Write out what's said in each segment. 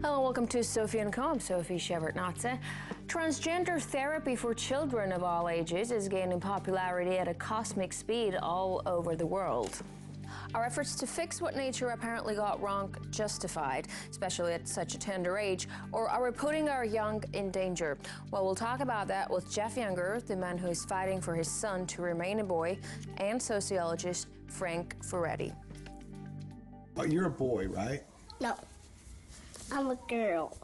Hello, welcome to Sophie & Co. I'm Sophie Shevert-Natze. Transgender therapy for children of all ages is gaining popularity at a cosmic speed all over the world. Our efforts to fix what nature apparently got wrong justified, especially at such a tender age, or are we putting our young in danger? Well, we'll talk about that with Jeff Younger, the man who is fighting for his son to remain a boy, and sociologist Frank Ferretti. Oh, you're a boy, right? No, I'm a girl.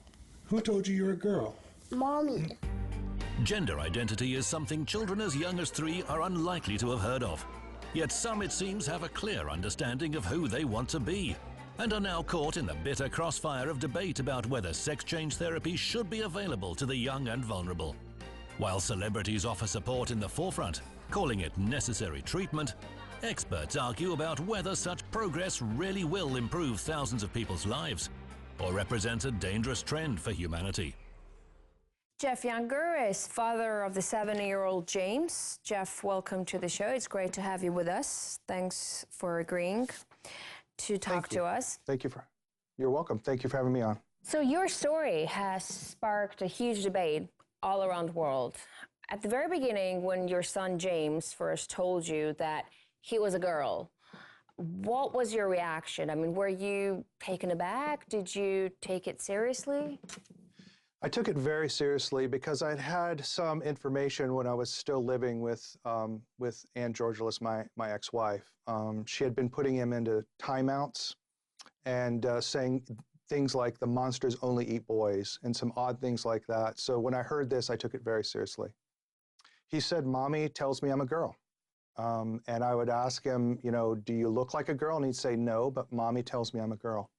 Who told you you're a girl? Mommy. Gender identity is something children as young as 3 are unlikely to have heard of. Yet some, it seems, have a clear understanding of who they want to be, and are now caught in the bitter crossfire of debate about whether sex change therapy should be available to the young and vulnerable. While celebrities offer support in the forefront, calling it necessary treatment, experts argue about whether such progress really will improve thousands of people's lives, or represent a dangerous trend for humanity. Jeff Younger is father of the 7-year-old James. Jeff, welcome to the show. It's great to have you with us. Thanks for agreeing to talk to us. You're welcome. Thank you for having me on. So your story has sparked a huge debate all around the world. At the very beginning, when your son James first told you that he was a girl, what was your reaction? I mean, were you taken aback? Did you take it seriously? I took it very seriously because I'd had some information when I was still living with Georgulas, my ex-wife. She had been putting him into timeouts and saying things like the monsters only eat boys and some odd things like that. So when I heard this, I took it very seriously. He said, "Mommy tells me I'm a girl." And I would ask him, do you look like a girl? And he'd say, "No, but Mommy tells me I'm a girl."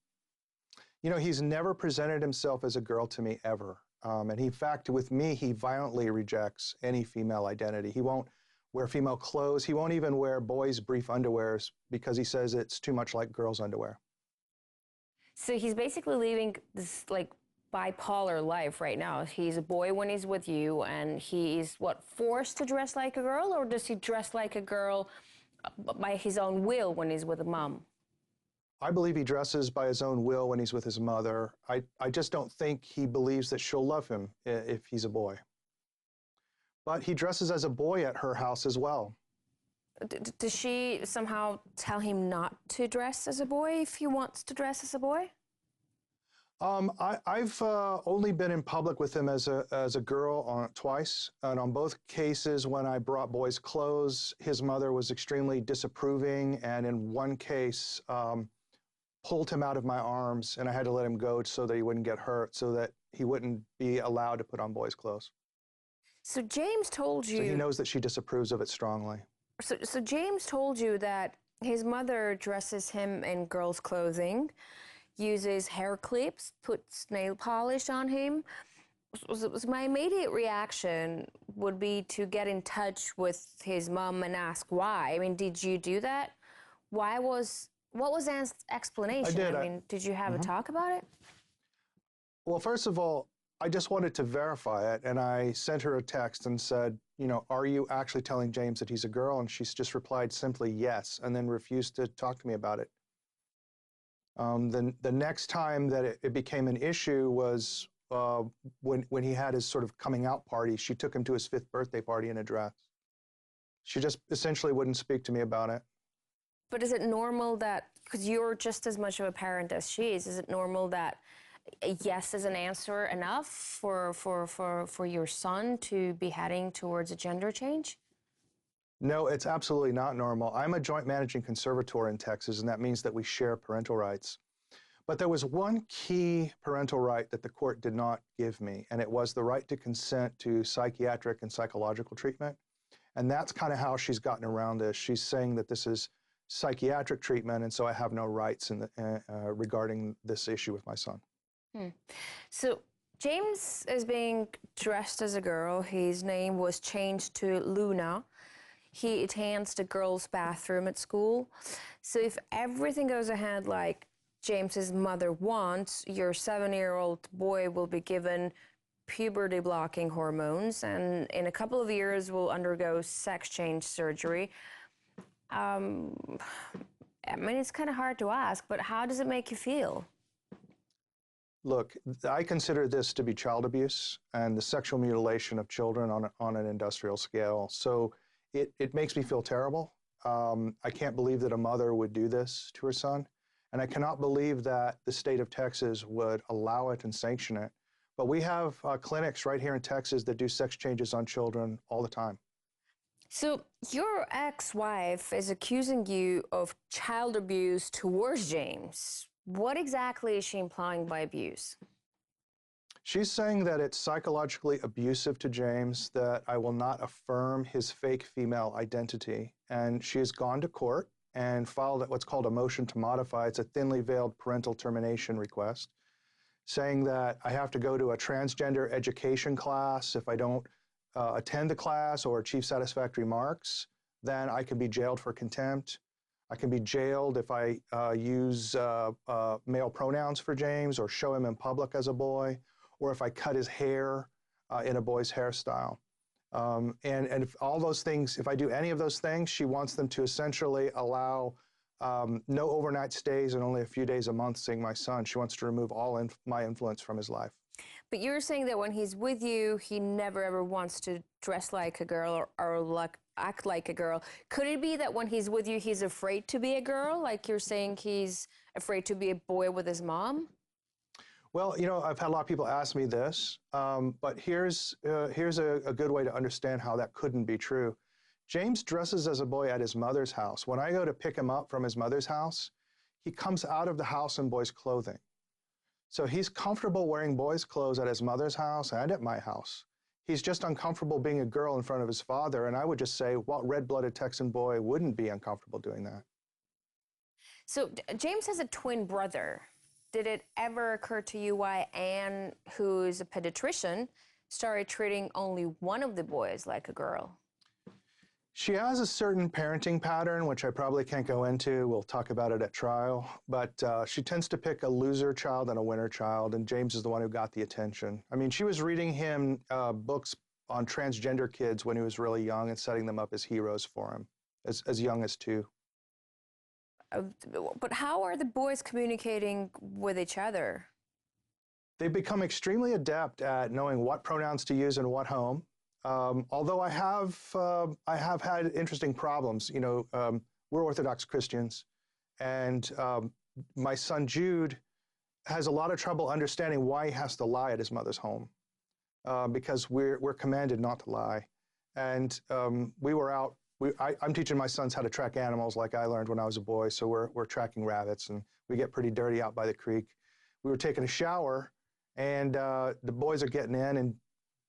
He's never presented himself as a girl to me ever. And in fact, with me, he violently rejects any female identity. He won't wear female clothes. He won't even wear boys' brief underwears because he says it's too much like girls' underwear. So he's basically living this bipolar life right now. He's a boy when he's with you, and he's forced to dress like a girl, or does he dress like a girl by his own will when he's with a mom? I believe he dresses by his own will when he's with his mother. I just don't think he believes that she'll love him if he's a boy. But he dresses as a boy at her house as well. Does she somehow tell him not to dress as a boy if he wants to dress as a boy? I've only been in public with him as a girl twice, and on both cases when I brought boys' clothes, his mother was extremely disapproving, and in one case pulled him out of my arms, and I had to let him go so that he wouldn't get hurt, so that he wouldn't be allowed to put on boys' clothes. So James told you... So he knows that she disapproves of it strongly. So James told you that his mother dresses him in girls' clothing, uses hair clips, puts nail polish on him. So my immediate reaction would be to get in touch with his mom and ask why. I mean, did you do that? What was Anne's explanation? I did. I mean, did you have a talk about it? Well, first of all, I just wanted to verify it, and I sent her a text and said, are you actually telling James that he's a girl? And she's just replied simply yes, and then refused to talk to me about it. The next time that it became an issue was when he had his sort of coming out party. She took him to his 5th birthday party in a dress. She just essentially wouldn't speak to me about it. But is it normal that, because you're just as much of a parent as she is it normal that a yes is an answer enough for your son to be heading towards a gender change? No, it's absolutely not normal. I'm a joint managing conservator in Texas, and that means that we share parental rights. But there was one key parental right that the court did not give me, and it was the right to consent to psychiatric and psychological treatment. And that's kind of how she's gotten around this. She's saying that this is psychiatric treatment, and so I have no rights regarding this issue with my son. So James is being dressed as a girl. His name was changed to Luna. He attends the girls' bathroom at school. So if everything goes ahead like James's mother wants, your 7-year-old boy will be given puberty-blocking hormones, and in a couple of years will undergo sex change surgery. I mean, it's kind of hard to ask, but how does it make you feel? Look, I consider this to be child abuse and the sexual mutilation of children on an industrial scale. So it makes me feel terrible. I can't believe that a mother would do this to her son. And I cannot believe that the state of Texas would allow it and sanction it. But we have clinics right here in Texas that do sex changes on children all the time. So your ex-wife is accusing you of child abuse towards James. What exactly is she implying by abuse? She's saying that it's psychologically abusive to James, that I will not affirm his fake female identity. And she has gone to court and filed what's called a motion to modify. It's a thinly veiled parental termination request, saying that I have to go to a transgender education class. If I don't attend the class or achieve satisfactory marks, then I can be jailed for contempt. I can be jailed if I use male pronouns for James or show him in public as a boy, or if I cut his hair in a boy's hairstyle. And if all those things, if I do any of those things, she wants them to essentially allow no overnight stays and only a few days a month seeing my son. She wants to remove all my influence from his life. But you're saying that when he's with you, he never ever wants to dress like a girl or act like a girl. Could it be that when he's with you, he's afraid to be a girl? Like you're saying he's afraid to be a boy with his mom? Well, you know, I've had a lot of people ask me this, but here's a good way to understand how that couldn't be true. James dresses as a boy at his mother's house. When I go to pick him up from his mother's house, he comes out of the house in boys' clothing. So he's comfortable wearing boys' clothes at his mother's house and at my house. He's just uncomfortable being a girl in front of his father, and I would just say, what red-blooded Texan boy wouldn't be uncomfortable doing that? So James has a twin brother. Did it ever occur to you why Anne, who's a pediatrician, started treating only one of the boys like a girl? She has a certain parenting pattern, which I probably can't go into. We'll talk about it at trial. But she tends to pick a loser child and a winner child, and James is the one who got the attention. I mean, she was reading him books on transgender kids when he was really young and setting them up as heroes for him, as young as 2. But how are the boys communicating with each other? They've become extremely adept at knowing what pronouns to use in what home. Although I have had interesting problems. You know, we're Orthodox Christians, and my son Jude has a lot of trouble understanding why he has to lie at his mother's home, because we're commanded not to lie. And we were out. I'm teaching my sons how to track animals like I learned when I was a boy. So we're tracking rabbits, and we get pretty dirty out by the creek. We were taking a shower, and the boys are getting in, and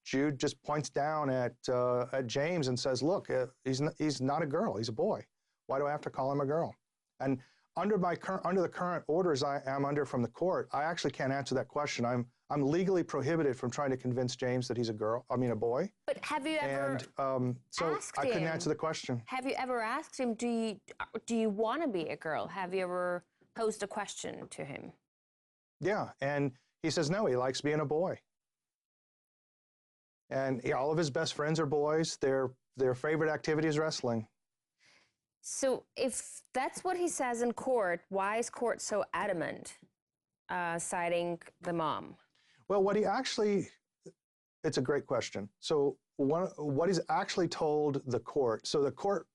Jude just points down at James and says, "Look, he's not a girl. He's a boy. Why do I have to call him a girl?" And under the current orders I am under from the court, I actually can't answer that question. I'm legally prohibited from trying to convince James that he's a boy. But have you ever so asked I couldn't him, answer the question. Have you ever asked him, do you want to be a girl? Have you ever posed a question to him? Yeah, and he says no, he likes being a boy. And all of his best friends are boys. Their favorite activity is wrestling. So if that's what he says in court, why is court so adamant citing the mom? Well, it's a great question. So what he's actually told the court, so the court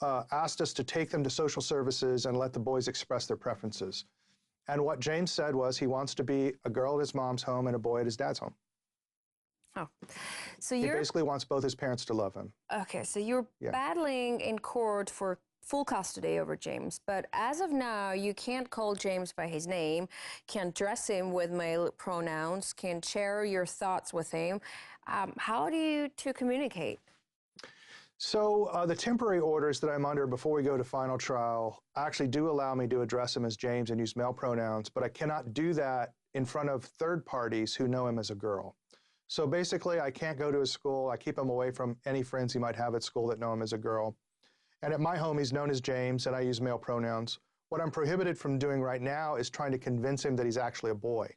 asked us to take them to social services and let the boys express their preferences. And what James said was he wants to be a girl at his mom's home and a boy at his dad's home. Oh, so he basically wants both his parents to love him. Okay, so you're battling in court for full custody over James, but as of now, you can't call James by his name, can't dress him with male pronouns, can't share your thoughts with him. How do you two communicate? So the temporary orders that I'm under before we go to final trial actually do allow me to address him as James and use male pronouns, but I cannot do that in front of third parties who know him as a girl. So basically, I can't go to his school. I keep him away from any friends he might have at school that know him as a girl. And at my home, he's known as James, and I use male pronouns. What I'm prohibited from doing right now is trying to convince him that he's actually a boy.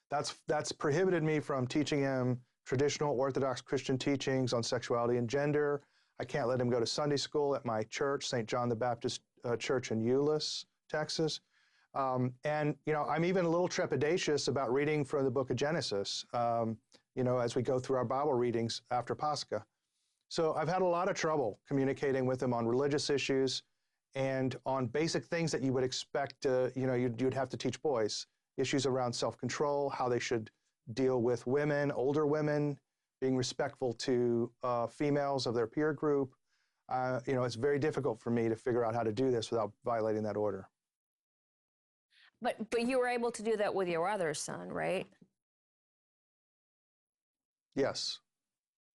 That's prohibited me from teaching him traditional Orthodox Christian teachings on sexuality and gender. I can't let him go to Sunday school at my church, St. John the Baptist Church in Georgulas, Texas. And, you know, I'm even a little trepidatious about reading from the book of Genesis, you know, as we go through our Bible readings after Pascha. So I've had a lot of trouble communicating with him on religious issues and on basic things that you would expect, you know, you'd have to teach boys. Issues around self-control, how they should deal with women, older women, being respectful to females of their peer group. You know, it's very difficult for me to figure out how to do this without violating that order. But you were able to do that with your other son, right? Yes,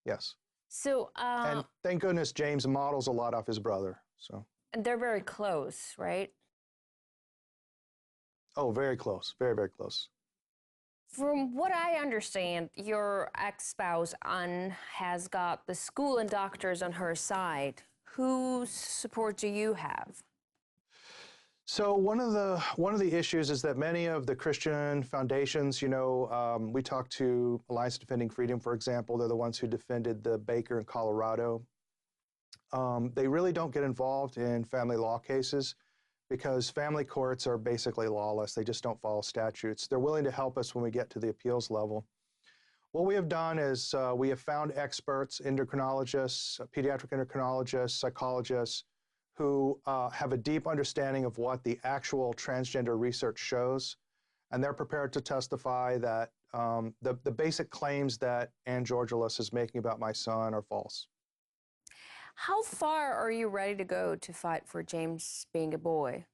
yes. So, and thank goodness James models a lot off his brother, so. And they're very close, right? Oh, very close, very, very close. From what I understand, your ex-spouse, Anne, has got the school and doctors on her side. Whose support do you have? So one of the issues is that many of the Christian foundations, you know, we talked to Alliance Defending Freedom, for example. They're the ones who defended the baker in Colorado. They really don't get involved in family law cases because family courts are basically lawless. They just don't follow statutes. They're willing to help us when we get to the appeals level. What we have done is we have found experts, endocrinologists, pediatric endocrinologists, psychologists, who have a deep understanding of what the actual transgender research shows, and they're prepared to testify that the basic claims that Anne Georgulas is making about my son are false. How far are you ready to go to fight for James being a boy?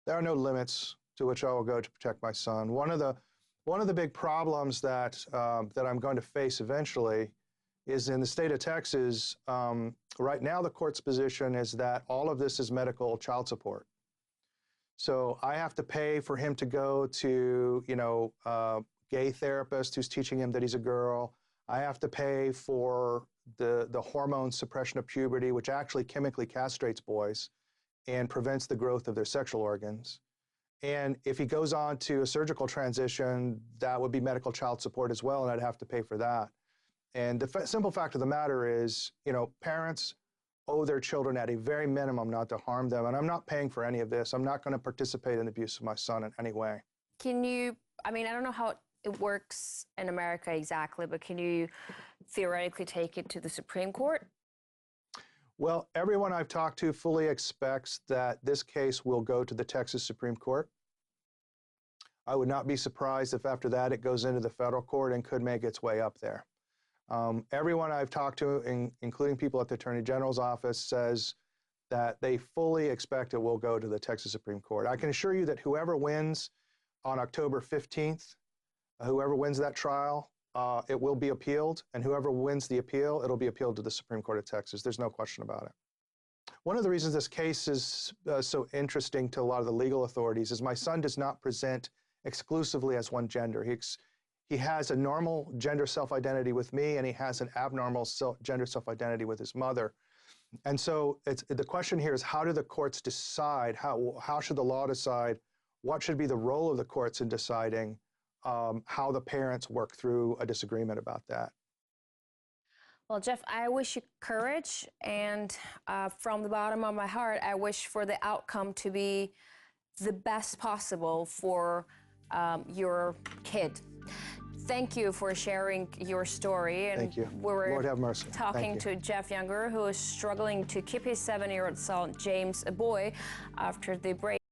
There are no limits to which I will go to protect my son. One of the big problems that that I'm going to face eventually is in the state of Texas. Right now, the court's position is that all of this is medical child support. So I have to pay for him to go to, you know, gay therapist who's teaching him that he's a girl. I have to pay for the hormone suppression of puberty, which actually chemically castrates boys and prevents the growth of their sexual organs. And if he goes on to a surgical transition, that would be medical child support as well, and I'd have to pay for that. And the simple fact of the matter is, you know, parents owe their children at a very minimum not to harm them, and I'm not paying for any of this. I'm not going to participate in the abuse of my son in any way. Can you, I mean, I don't know how it works in America exactly, but can you theoretically take it to the Supreme Court? Well, everyone I've talked to fully expects that this case will go to the Texas Supreme Court. I would not be surprised if after that it goes into the federal court and could make its way up there. Everyone I've talked to, including people at the Attorney General's office, says that they fully expect it will go to the Texas Supreme Court. I can assure you that whoever wins on October 15th, whoever wins that trial, it will be appealed, and whoever wins the appeal, it'll be appealed to the Supreme Court of Texas. There's no question about it. One of the reasons this case is so interesting to a lot of the legal authorities is my son does not present exclusively as one gender. He has a normal gender self-identity with me, and he has an abnormal gender self-identity with his mother. And so the question here is, how do the courts decide, how should the law decide, what should be the role of the courts in deciding how the parents work through a disagreement about that? Well, Jeff, I wish you courage, and from the bottom of my heart, I wish for the outcome to be the best possible for your kid. Thank you for sharing your story. And thank you. We were Lord have mercy. talking to Jeff Younger, who is struggling to keep his 7-year-old son, James, a boy, after the break.